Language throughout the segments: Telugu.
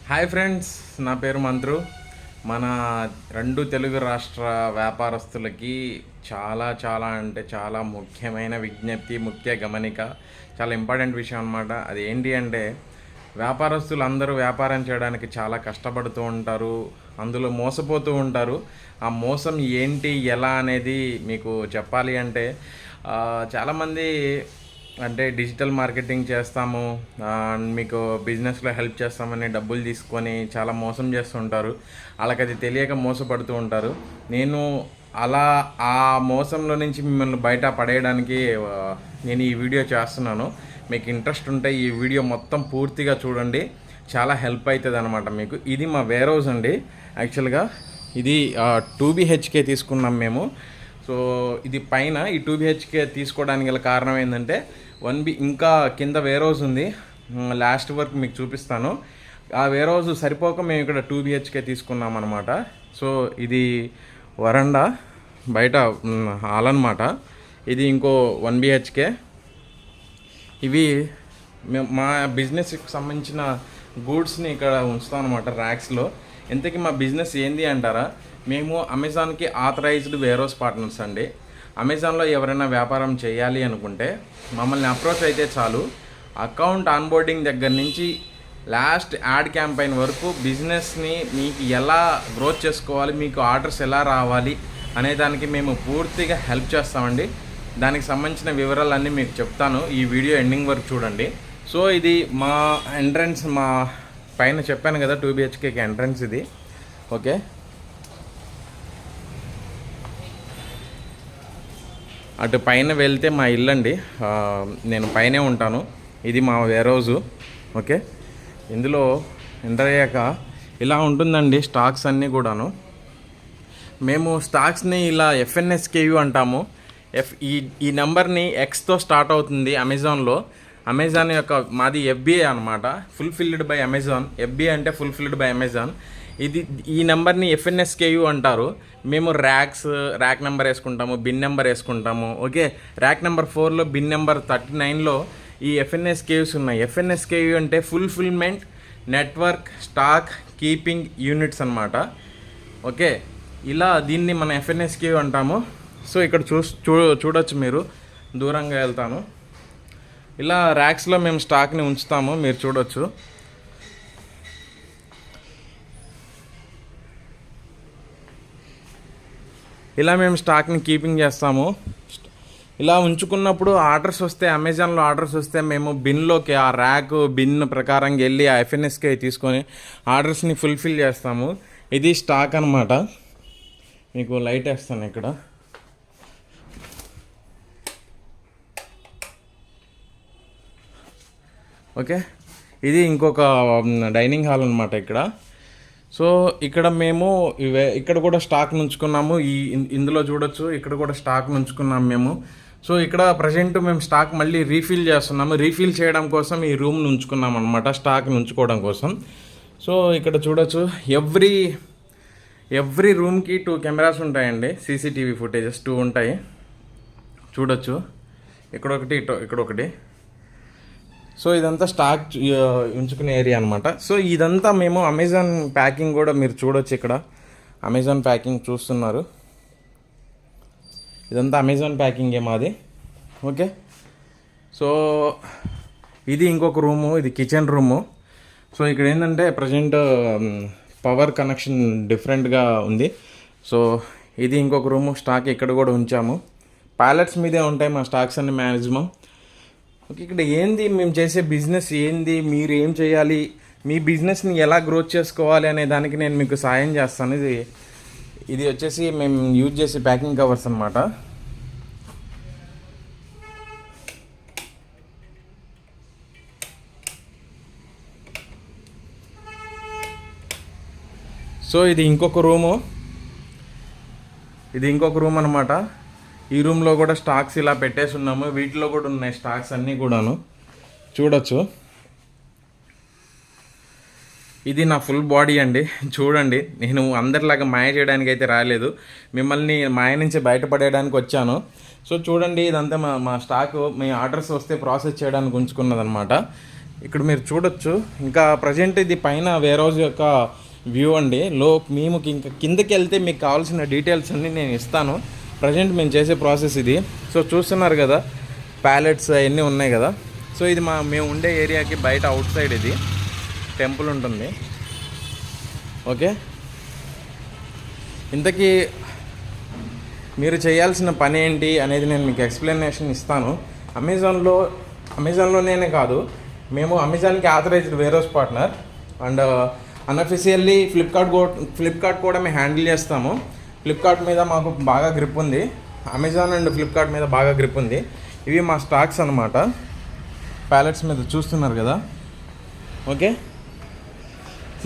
హాయ్ ఫ్రెండ్స్, నా పేరు మంత్రు. మన రెండు తెలుగు రాష్ట్ర వ్యాపారస్తులకి చాలా చాలా అంటే చాలా ముఖ్యమైన విజ్ఞప్తి, ముఖ్య గమనిక, చాలా ఇంపార్టెంట్ విషయం అన్నమాట. అది ఏంటి అంటే, వ్యాపారస్తులు అందరూ వ్యాపారం చేయడానికి చాలా కష్టపడుతూ ఉంటారు, అందులో మోసపోతూ ఉంటారు. ఆ మోసం ఏంటి, ఎలా అనేది మీకు చెప్పాలి అంటే, చాలామంది అంటే డిజిటల్ మార్కెటింగ్ చేస్తాము, మీకు బిజినెస్లో హెల్ప్ చేస్తామని డబ్బులు తీసుకొని చాలా మోసం చేస్తుంటారు. వాళ్ళకి అది తెలియక మోసపడుతూ ఉంటారు. నేను అలా ఆ మోసంలో నుంచి మిమ్మల్ని బయట పడేయడానికి నేను ఈ వీడియో చేస్తున్నాను. మీకు ఇంట్రెస్ట్ ఉంటే ఈ వీడియో మొత్తం పూర్తిగా చూడండి, చాలా హెల్ప్ అవుతుంది అనమాట మీకు. ఇది మా వేర్ హౌస్ అండి. యాక్చువల్గా ఇది 2 BHK తీసుకున్నాం మేము. సో ఇది పైన ఈ 2 BHK తీసుకోవడానికి గల కారణం ఏంటంటే, ఇంకా కింద వేర్ హౌస్ ఉంది, లాస్ట్ వరకు మీకు చూపిస్తాను. ఆ వేర్ హౌస్ సరిపోక మేము ఇక్కడ 2 BHK తీసుకున్నాం అనమాట. సో ఇది వరండా, బయట హాల్ అనమాట. ఇది ఇంకో 1 BHK. ఇవి మా బిజినెస్కి సంబంధించిన గూడ్స్ని ఇక్కడ ఉంచుతాం అనమాట, ర్యాక్స్లో. ఇంతకీ మా బిజినెస్ ఏంది అంటారా? మేము అమెజాన్కి ఆథరైజ్డ్ వేర్ హౌస్ పార్ట్నర్స్ అండి. అమెజాన్లో ఎవరైనా వ్యాపారం చేయాలి అనుకుంటే మమ్మల్ని అప్రోచ్ అయితే చాలు. అకౌంట్ ఆన్బోర్డింగ్ దగ్గర నుంచి లాస్ట్ యాడ్ క్యాంపెయిన్ వరకు బిజినెస్ని మీకు ఎలా గ్రోత్ చేసుకోవాలి, మీకు ఆర్డర్స్ ఎలా రావాలి అనే దానికి మేము పూర్తిగా హెల్ప్ చేస్తామండి. దానికి సంబంధించిన వివరాలన్నీ మీకు చెప్తాను, ఈ వీడియో ఎండింగ్ వరకు చూడండి. సో ఇది మా ఎంట్రన్స్, మా పైన చెప్పాను కదా 2 BHKకి ఎంట్రన్స్ ఇది. ఓకే, అటు పైన వెళ్తే మా ఇల్లు అండి. నేను పైనే ఉంటాను. ఇది మా వేర్ హౌజు. ఓకే, ఇందులో ఎంటర్ అయ్యాక ఇలా ఉంటుందండి స్టాక్స్ అన్నీ కూడాను. మేము స్టాక్స్ని ఇలా FNSKU అంటాము. ఈ నెంబర్ని Xతో స్టార్ట్ అవుతుంది అమెజాన్లో. అమెజాన్ యొక్క మాది FBA అనమాట, ఫుల్ఫిల్డ్ బై అమెజాన్. FBA అంటే ఫుల్ఫిల్డ్ బై అమెజాన్. ఈ నెంబర్ని FNSKU అంటారు. మేము ర్యాక్ నెంబర్ వేసుకుంటాము, బిన్ నెంబర్ వేసుకుంటాము. ఓకే, ర్యాక్ నెంబర్ 4లో, బిన్ నెంబర్ 39లో ఈ FNSKUs ఉన్నాయి. FNSKU అంటే fulfilment network stock keeping units అనమాట. ఓకే, ఇలా దీన్ని మన FNSKU అంటాము. సో ఇక్కడ చూడొచ్చు మీరు, దూరంగా వెళ్తాను. ఇలా ర్యాక్స్లో మేము స్టాక్ని ఉంచుతాము, మీరు చూడొచ్చు. ఇలా మేము స్టాక్ని కీపింగ్ చేస్తాము. ఇలా ఉంచుకున్నప్పుడు ఆర్డర్స్ వస్తే, అమెజాన్లో ఆర్డర్స్ వస్తే మేము బిన్లోకి, ఆ ర్యాక్ బిన్ ప్రకారంగా వెళ్ళి ఆ FNSK తీసుకొని ఆర్డర్స్ని ఫుల్ఫిల్ చేస్తాము. ఇది స్టాక్ అనమాట. మీకు లైట్ వేస్తాను ఇక్కడ. ఓకే, ఇది ఇంకొక డైనింగ్ హాల్ అనమాట ఇక్కడ. సో ఇక్కడ మేము ఇక్కడ కూడా స్టాక్ ఉంచుకున్నాము. ఇందులో చూడొచ్చు, ఇక్కడ కూడా స్టాక్ ఉంచుకున్నాము మేము. సో ఇక్కడ ప్రజెంట్ మేము స్టాక్ మళ్ళీ రీఫిల్ చేస్తున్నాము. రీఫిల్ చేయడం కోసం ఈ రూమ్ని ఉంచుకున్నాం అనమాట, స్టాక్ని ఉంచుకోవడం కోసం. సో ఇక్కడ చూడొచ్చు, ఎవ్రీ రూమ్కి 2 కెమెరాస్ ఉంటాయండి. CCTV ఫుటేజెస్ 2 ఉంటాయి, చూడొచ్చు. ఇక్కడొకటి, ఇక్కడొకటి. సో ఇదంతా స్టాక్ ఉంచుకునే ఏరియా అనమాట. సో ఇదంతా మేము అమెజాన్ ప్యాకింగ్ కూడా మీరు చూడొచ్చు. ఇక్కడ అమెజాన్ ప్యాకింగ్ చూస్తున్నారు, ఇదంతా అమెజాన్ ప్యాకింగే మాది. ఓకే, సో ఇది ఇంకొక రూము, ఇది కిచెన్ రూము. సో ఇక్కడ ఏంటంటే ప్రజెంట్ పవర్ కనెక్షన్ డిఫరెంట్గా ఉంది. సో ఇది ఇంకొక రూము, స్టాక్ ఇక్కడ కూడా ఉంచాము. ప్యాలెట్స్ మీదే ఉంటాయి మా స్టాక్స్ అన్ని మ్యాక్సిమం. ఓకే, ఇక్కడ ఏంది మేము చేసే బిజినెస్ ఏంది, మీరు ఏం చేయాలి, మీ బిజినెస్ని ఎలా గ్రోత్ చేసుకోవాలి అనే దానికి నేను మీకు సాయం చేస్తాను. ఇది వచ్చేసి మేము యూజ్ చేసే ప్యాకింగ్ కవర్స్ అనమాట. సో ఇది ఇంకొక రూమ్ అనమాట. ఈ రూమ్లో కూడా స్టాక్స్ ఇలా పెట్టేసి ఉన్నాము. వీటిలో కూడా ఉన్నాయి స్టాక్స్ అన్నీ కూడాను, చూడొచ్చు. ఇది నా ఫుల్ బాడీ అండి, చూడండి. నేను అందరిలాగా మాయ చేయడానికి అయితే రాలేదు, మిమ్మల్ని మాయ నుంచి బయటపడేయడానికి వచ్చాను. సో చూడండి, ఇదంతా మా స్టాక్, మీ ఆర్డర్స్ వస్తే ప్రాసెస్ చేయడానికి ఉంచుకున్నదనమాట. ఇక్కడ మీరు చూడొచ్చు. ఇంకా ప్రజెంట్ ఇది పైన వేర్ హౌస్ యొక్క వ్యూ అండి. మేము ఇంకా కిందకి వెళ్తే మీకు కావాల్సిన డీటెయిల్స్ అన్నీ నేను ఇస్తాను. ప్రజెంట్ మేము చేసే ప్రాసెస్ ఇది. సో చూస్తున్నారు కదా, ప్యాలెట్స్ అవన్నీ ఉన్నాయి కదా. సో ఇది మేము ఉండే ఏరియాకి బయట అవుట్ సైడ్ ఇది టెంపుల్ ఉంటుంది. ఓకే, ఇంతకీ మీరు చేయాల్సిన పని ఏంటి అనేది నేను మీకు ఎక్స్ప్లెనేషన్ ఇస్తాను. అమెజాన్లోనే కాదు, మేము అమెజాన్కి authorised warehouse partner and unofficially Flipkart కూడా మేము హ్యాండిల్ చేస్తాము. ఫ్లిప్కార్ట్ మీద మాకు బాగా గ్రిప్ ఉంది, అమెజాన్ అండ్ ఫ్లిప్కార్ట్ మీద బాగా గ్రిప్ ఉంది. ఇవి మా స్టాక్స్ అన్నమాట. ప్యాలెట్స్ మీద చూస్తున్నారు కదా. ఓకే,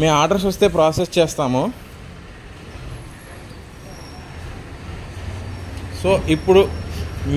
మీ ఆర్డర్స్ వస్తే ప్రాసెస్ చేస్తాము. సో ఇప్పుడు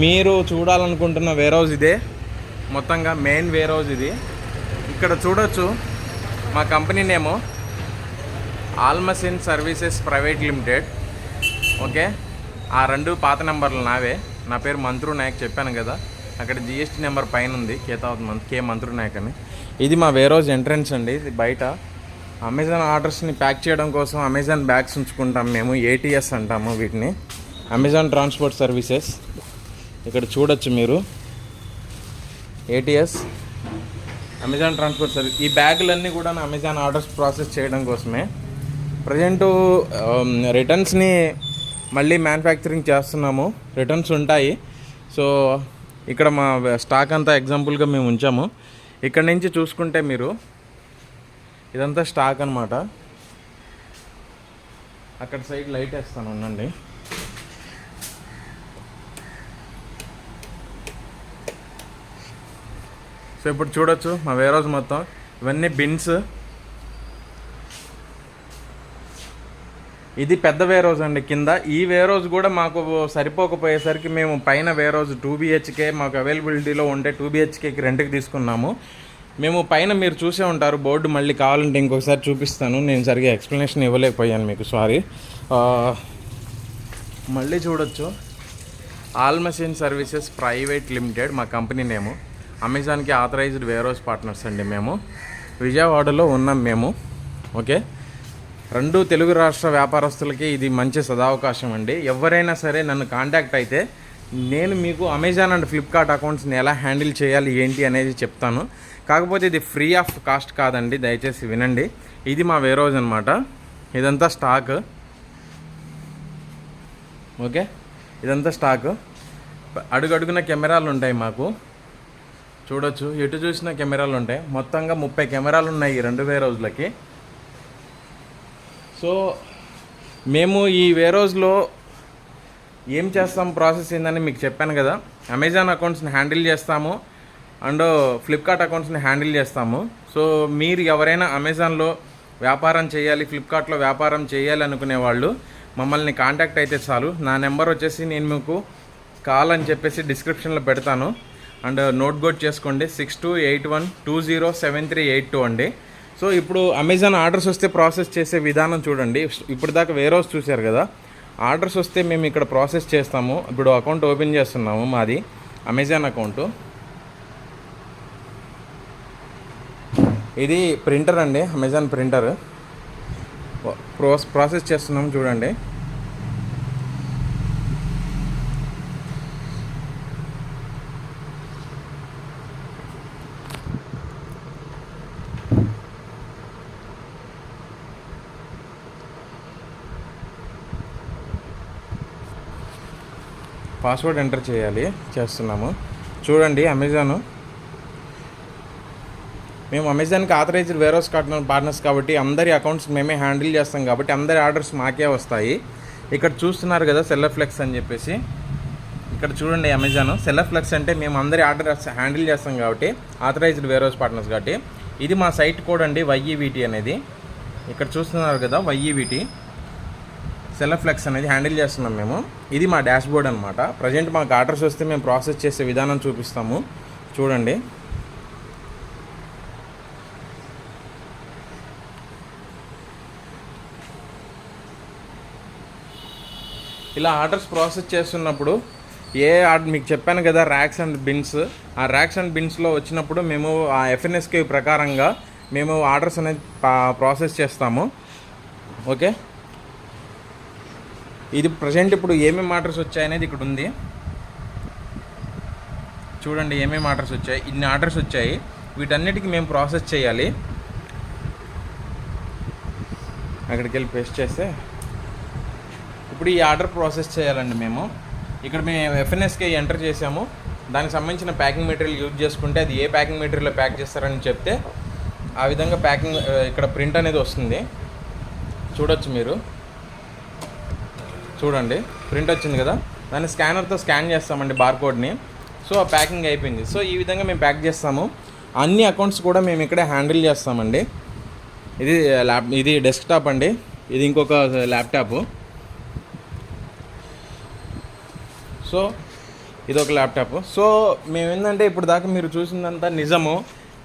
మీరు చూడాలనుకుంటున్న వేర్ హౌస్ ఇదే, మొత్తంగా మెయిన్ వేర్ హౌస్ ఇది. ఇక్కడ చూడొచ్చు మా company name Almasin services private limited. Okay, ఆ 2 పాత నెంబర్లు నావే. నా పేరు మంత్రు నాయక్ చెప్పాను కదా, అక్కడ జిఎస్టీ నెంబర్ పైన ఉంది, కే మంత్రు నాయక్ అని. ఇది మా వేర్ హౌస్ ఎంట్రన్స్ అండి. ఇది బయట అమెజాన్ ఆర్డర్స్ని ప్యాక్ చేయడం కోసం అమెజాన్ బ్యాగ్స్ ఉంచుకుంటాం మేము, ఏటీఎస్ అంటాము వీటిని, అమెజాన్ ట్రాన్స్పోర్ట్ సర్వీసెస్. ఇక్కడ చూడొచ్చు మీరు, ఏటీఎస్ అమెజాన్ ట్రాన్స్పోర్ట్ సర్వీస్. ఈ బ్యాగులన్నీ కూడా అమెజాన్ ఆర్డర్స్ ప్రాసెస్ చేయడం కోసమే. ప్రజెంటు రిటర్న్స్ని మళ్ళీ మ్యానుఫ్యాక్చరింగ్ చేస్తున్నాము, రిటర్న్స్ ఉంటాయి. సో ఇక్కడ మా స్టాక్ అంతా ఎగ్జాంపుల్గా మేము ఉంచాము. ఇక్కడ నుంచి చూసుకుంటే మీరు ఇదంతా స్టాక్ అన్నమాట. అక్కడ సైడ్ లైట్ వేస్తాను ఉండండి. సో ఇప్పుడు చూడొచ్చు మా వేర్ హౌస్ మొత్తం. ఇవన్నీ బిన్స్. ఇది పెద్ద వేర్ హౌస్ అండి కింద. ఈ వేర్ హౌస్ కూడా మాకు సరిపోకపోయేసరికి మేము పైన వేర్ హౌస్ 2 BHK మాకు అవైలబిలిటీలో ఉంటే 2 BHKకి రెంట్కి తీసుకున్నాము. మేము పైన మీరు చూసే ఉంటారు బోర్డు, మళ్ళీ కావాలంటే ఇంకొకసారి చూపిస్తాను. నేను సరిగా ఎక్స్ప్లెనేషన్ ఇవ్వలేకపోయాను మీకు, సారీ. మళ్ళీ చూడొచ్చు, ఆల్మసిన్ సర్వీసెస్ ప్రైవేట్ లిమిటెడ్ మా కంపెనీ నేము. అమెజాన్కి ఆథరైజ్డ్ వేర్ హౌస్ పార్ట్నర్స్ అండి మేము. విజయవాడలో ఉన్నాం మేము. ఓకే, 2 తెలుగు రాష్ట్ర వ్యాపారస్తులకి ఇది మంచి సదావకాశం అండి. ఎవరైనా సరే నన్ను కాంటాక్ట్ అయితే నేను మీకు అమెజాన్ అండ్ ఫ్లిప్కార్ట్ అకౌంట్స్ని ఎలా హ్యాండిల్ చేయాలి ఏంటి అనేది చెప్తాను. కాకపోతే ఇది ఫ్రీ ఆఫ్ కాస్ట్ కాదండి, దయచేసి వినండి. ఇది మా వేర్ హౌస్ అనమాట. ఇదంతా స్టాక్. ఓకే, ఇదంతా స్టాక్. అడుగడుగున కెమెరాలు ఉంటాయి మాకు, చూడొచ్చు. ఎటు చూసిన కెమెరాలు ఉంటాయి. మొత్తంగా 30 కెమెరాలు ఉన్నాయి ఈ 2 వేర్ హౌస్లకి. సో మేము ఈ వేర్ హౌస్లో ఏం చేస్తాం, ప్రాసెస్ ఏందని మీకు చెప్పాను కదా. అమెజాన్ అకౌంట్స్ని హ్యాండిల్ చేస్తాము అండ్ ఫ్లిప్కార్ట్ అకౌంట్స్ని హ్యాండిల్ చేస్తాము. సో మీరు ఎవరైనా అమెజాన్లో వ్యాపారం చేయాలి, ఫ్లిప్కార్ట్లో వ్యాపారం చేయాలి అనుకునే వాళ్ళు మమ్మల్ని కాంటాక్ట్ అయితే చాలు. నా నెంబర్ వచ్చేసి నేను మీకు కాల్ అని చెప్పేసి డిస్క్రిప్షన్లో పెడతాను. అండ్ నోట్ గోట్ చేసుకోండి, 6281207382 అండి. సో ఇప్పుడు అమెజాన్ ఆర్డర్స్ వస్తే ప్రాసెస్ చేసే విధానం చూడండి. ఇప్పుడు దాకా వేర్ హౌస్ చూశారు కదా, ఆర్డర్స్ వస్తే మేము ఇక్కడ ప్రాసెస్ చేస్తాము. ఇప్పుడు అకౌంట్ ఓపెన్ చేస్తున్నాము, మాది అమెజాన్ అకౌంటు. ఇది ప్రింటర్ అండి, అమెజాన్ ప్రింటర్. ప్రాసెస్ చేస్తున్నాము చూడండి. పాస్వర్డ్ ఎంటర్ చేస్తున్నాము చూడండి. అమెజాను, మేము అమెజాన్కి ఆథరైజ్డ్ వేర్ హౌస్ పార్ట్నర్స్ కాబట్టి అందరి అకౌంట్స్ మేమే హ్యాండిల్ చేస్తాం కాబట్టి అందరి ఆర్డర్స్ మాకే వస్తాయి. ఇక్కడ చూస్తున్నారు కదా సెల్లర్ ఫ్లెక్స్ అని చెప్పేసి, ఇక్కడ చూడండి అమెజాన్ సెల్లర్ ఫ్లెక్స్ అంటే మేము అందరి ఆర్డర్స్ హ్యాండిల్ చేస్తాం కాబట్టి ఆథరైజ్డ్ వేర్ హౌస్ పార్ట్నర్స్ కాబట్టి. ఇది మా సైట్ కోడ్ అండి, YEVT అనేది. ఇక్కడ చూస్తున్నారు కదా YEVT సెల్లర్ ఫ్లెక్స్ అనేది హ్యాండిల్ చేస్తున్నాం మేము. ఇది మా డాష్ బోర్డ్ అనమాట. ప్రజెంట్ మాకు ఆర్డర్స్ వస్తే మేము ప్రాసెస్ చేసే విధానం చూపిస్తాము చూడండి. ఇలా ఆర్డర్స్ ప్రాసెస్ చేస్తున్నప్పుడు మీకు చెప్పాను కదా ర్యాక్స్ అండ్ బిన్స్. ఆ ర్యాక్స్ అండ్ బిన్స్లో వచ్చినప్పుడు మేము ఆ ఎఫ్ఎన్ఎస్కే ప్రకారంగా మేము ఆర్డర్స్ అనేది ప్రాసెస్ చేస్తాము. ఓకే, ఇది ప్రజెంట్ ఇప్పుడు ఏమేమి ఆర్డర్స్ వచ్చాయనేది ఇక్కడ ఉంది. చూడండి ఏమేమి ఆర్డర్స్ వచ్చాయి. ఇన్ని ఆర్డర్స్ వచ్చాయి, వీటన్నిటికీ మేము ప్రాసెస్ చేయాలి. అక్కడికి వెళ్ళి పేస్ట్ చేస్తే ఇప్పుడు ఈ ఆర్డర్ ప్రాసెస్ చేయాలండి. మేము ఎఫ్ఎన్ఎస్కే ఎంటర్ చేసాము. దానికి సంబంధించిన ప్యాకింగ్ మెటీరియల్ యూజ్ చేసుకుంటే అది ఏ ప్యాకింగ్ మెటీరియల్లో ప్యాక్ చేస్తారని చెప్తే ఆ విధంగా ప్యాకింగ్ ఇక్కడ ప్రింట్ అనేది వస్తుంది. చూడొచ్చు మీరు, చూడండి ప్రింట్ వచ్చింది కదా. దాన్ని స్కానర్తో స్కాన్ చేస్తామండి బార్కోడ్ని. సో ఆ ప్యాకింగ్ అయిపోయింది. సో ఈ విధంగా మేము ప్యాక్ చేస్తాము. అన్ని అకౌంట్స్ కూడా మేము ఇక్కడే హ్యాండిల్ చేస్తామండి. ఇది డెస్క్టాప్ అండి, ఇది ఇంకొక ల్యాప్టాప్. సో ఇదొక ల్యాప్టాప్. సో మేము ఏంటంటే ఇప్పుడు దాకా మీరు చూసిందంతా నిజము,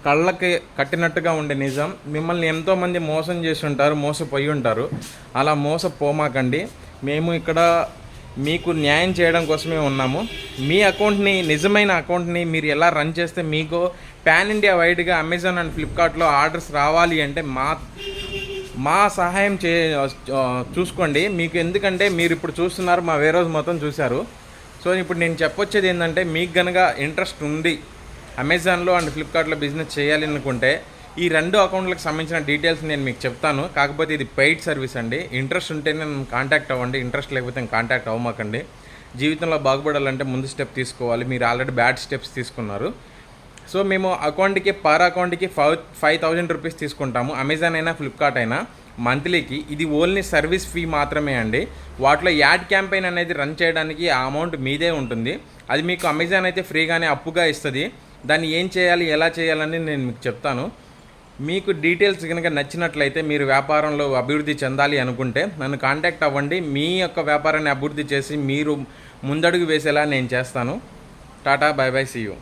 కళ్ళకి కట్టినట్టుగా ఉండే నిజం. మిమ్మల్ని ఎంతోమంది మోసం చేసి ఉంటారు, మోసపోయి ఉంటారు. అలా మోసపోమాకండి. మేము ఇక్కడ మీకు న్యాయం చేయడం కోసమే ఉన్నాము. మీ అకౌంట్ని, నిజమైన అకౌంట్ని మీరు ఎలా రన్ చేస్తే మీకు పాన్ ఇండియా వైడ్గా అమెజాన్ అండ్ ఫ్లిప్కార్ట్లో ఆర్డర్స్ రావాలి అంటే మా సహాయం చూసుకోండి మీకు. ఎందుకంటే మీరు ఇప్పుడు చూస్తున్నారు, మా వేరోజ్ మొత్తం చూశారు. సో ఇప్పుడు నేను చెప్పొచ్చేది ఏంటంటే, మీకు కనుక ఇంట్రెస్ట్ ఉంది అమెజాన్లో అండ్ ఫ్లిప్కార్ట్లో బిజినెస్ చేయాలి అనుకుంటే ఈ 2 అకౌంట్లకు సంబంధించిన డీటెయిల్స్ నేను మీకు చెప్తాను. కాకపోతే ఇది పెయిడ్ సర్వీస్ అండి. ఇంట్రెస్ట్ ఉంటేనే నన్ను కాంటాక్ట్ అవ్వండి, ఇంట్రెస్ట్ లేకపోతే కాంటాక్ట్ అవ్వమాకండి. జీవితంలో బాగుపడాలంటే ముందు స్టెప్ తీసుకోవాలి. మీరు ఆల్రెడీ బ్యాడ్ స్టెప్స్ తీసుకున్నారు. సో మేము అకౌంట్కి పర్ అకౌంట్కి 5,000 రూపీస్ తీసుకుంటాము. అమెజాన్ అయినా ఫ్లిప్కార్ట్ అయినా మంత్లీకి. ఇది ఓన్లీ సర్వీస్ ఫీ మాత్రమే అండి. వాటిలో యాడ్ క్యాంపెయిన్ అనేది రన్ చేయడానికి ఆ అమౌంట్ మీదే ఉంటుంది. అది మీకు అమెజాన్ అయితే ఫ్రీగానే అప్పుగా ఇస్తుంది. దాన్ని ఏం చేయాలి, ఎలా చేయాలని నేను మీకు చెప్తాను. మీకు డీటెయిల్స్ కనుక నచ్చినట్లయితే, మీరు వ్యాపారంలో అభివృద్ధి చెందాలి అనుకుంటే నన్ను కాంటాక్ట్ అవ్వండి. మీ యొక్క వ్యాపారాన్ని అభివృద్ధి చేసి మీరు ముందడుగు వేసేలా నేను చేస్తాను. Tata, bye bye, see you.